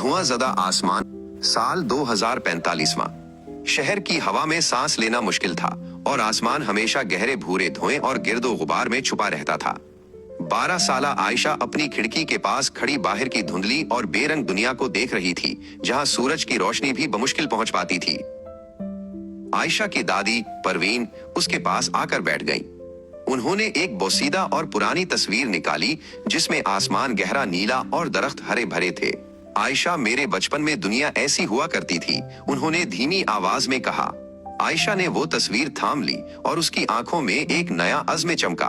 धुआं ज़दा आसमान। साल 2045वां। शहर की हवा में सांस लेना मुश्किल था और आसमान हमेशा गहरे भूरे धुएं और गिर्दो गुबार में छुपा रहता था। 12 साला आयशा अपनी खिड़की के पास खड़ी बाहर की धुंधली और बेरंग दुनिया को देख रही थी, जहां सूरज की रोशनी भी बमुश्किल पहुंच पाती थी। आयशा की दादी परवीन उसके पास आकर बैठ गईं। उन्होंने एक बोसीदा और पुरानी तस्वीर निकाली जिसमें आसमान गहरा नीला और दरख्त हरे भरे थे। आयशा, मेरे बचपन में दुनिया ऐसी हुआ करती थी, उन्होंने धीमी आवाज में कहा। आयशा ने वो तस्वीर थाम ली और उसकी आंखों में एक नया अज़्म चमका।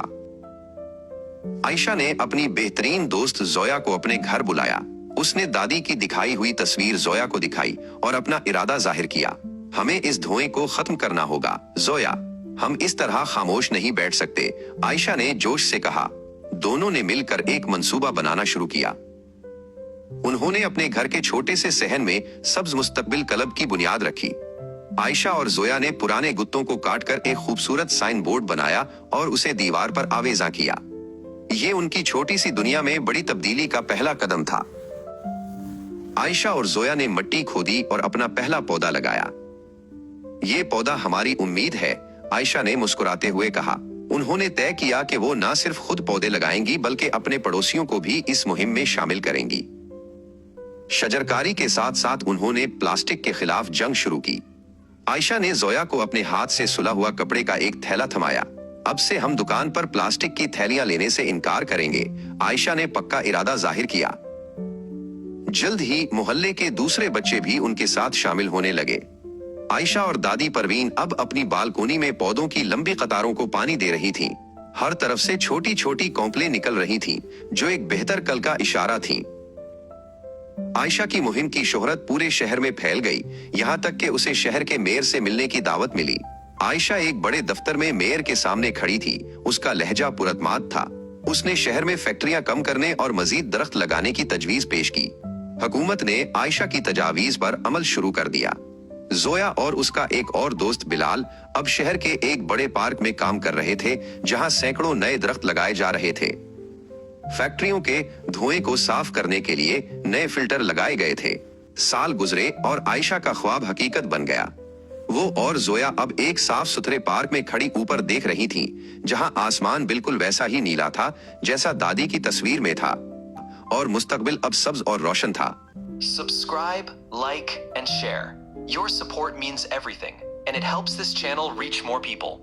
आयशा ने अपनी बेहतरीन दोस्त जोया को अपने घर बुलाया। उसने दादी की दिखाई हुई तस्वीर जोया को दिखाई और अपना इरादा जाहिर किया। हमें इस धुएं को खत्म करना होगा जोया, हम इस तरह खामोश नहीं बैठ सकते, आयशा ने जोश से कहा। दोनों ने मिलकर एक मंसूबा बनाना शुरू किया। उन्होंने अपने घर के छोटे से सहन में सब्ज मुस्तकबिल क्लब की बुनियाद रखी। आयशा और जोया ने पुराने गुत्तों को काटकर एक खूबसूरत साइन बोर्ड बनाया और उसे दीवार पर आवेजा किया। ये उनकी छोटी सी दुनिया में बड़ी तब्दीली का पहला कदम था। आयशा और जोया ने मिट्टी खोदी और अपना पहला पौधा लगाया। ये पौधा हमारी उम्मीद है, आयशा ने मुस्कुराते हुए कहा। उन्होंने तय किया कि वो न सिर्फ खुद पौधे लगाएंगी बल्कि अपने पड़ोसियों को भी इस मुहिम में शामिल करेंगी। शजरकारी के साथ साथ उन्होंने प्लास्टिक के खिलाफ जंग शुरू की। आयशा ने जोया को अपने हाथ से सुला हुआ कपड़े का एक थैला थमाया। अब से हम दुकान पर प्लास्टिक की थैलियां लेने से इनकार करेंगे, आयशा ने पक्का इरादा जाहिर किया। जल्द ही मोहल्ले के दूसरे बच्चे भी उनके साथ शामिल होने लगे। आयशा और दादी परवीन अब अपनी बालकोनी में पौधों की लंबी कतारों को पानी दे रही थीं। हर तरफ से छोटी छोटी कौंपलें निकल रही थीं, जो एक बेहतर कल का इशारा थीं। आयशा की मुहिम की शोहरत पूरे शहर में फैल गई, यहाँ तक कि उसे शहर के मेयर से मिलने की दावत मिली। आयशा एक बड़े दफ्तर में मेयर के सामने खड़ी थी। उसका लहजा पुरतमाद था। उसने शहर में फैक्ट्रियां कम करने और मजीद दरख्त लगाने की तजवीज पेश की। हुकूमत ने आयशा की तजावीज पर अमल शुरू कर दिया। जोया और उसका एक और दोस्त बिलाल अब शहर के एक बड़े पार्क में काम कर रहे थे, जहां सैकड़ों नए दरख्त लगाए जा रहे थे। फैक्ट्रियों के धुएं को साफ करने के लिए नए फिल्टर लगाए गए थे। साल गुजरे और आयशा का ख्वाब हकीकत बन गया। वो और जोया अब एक साफ सुथरे पार्क में खड़ी ऊपर देख रही थीं, जहां आसमान बिल्कुल वैसा ही नीला था जैसा दादी की तस्वीर में था, और मुस्तकबिल अब सब्ज और रोशन था। Subscribe, like and share. Your support means everything, and it helps this channel reach more people.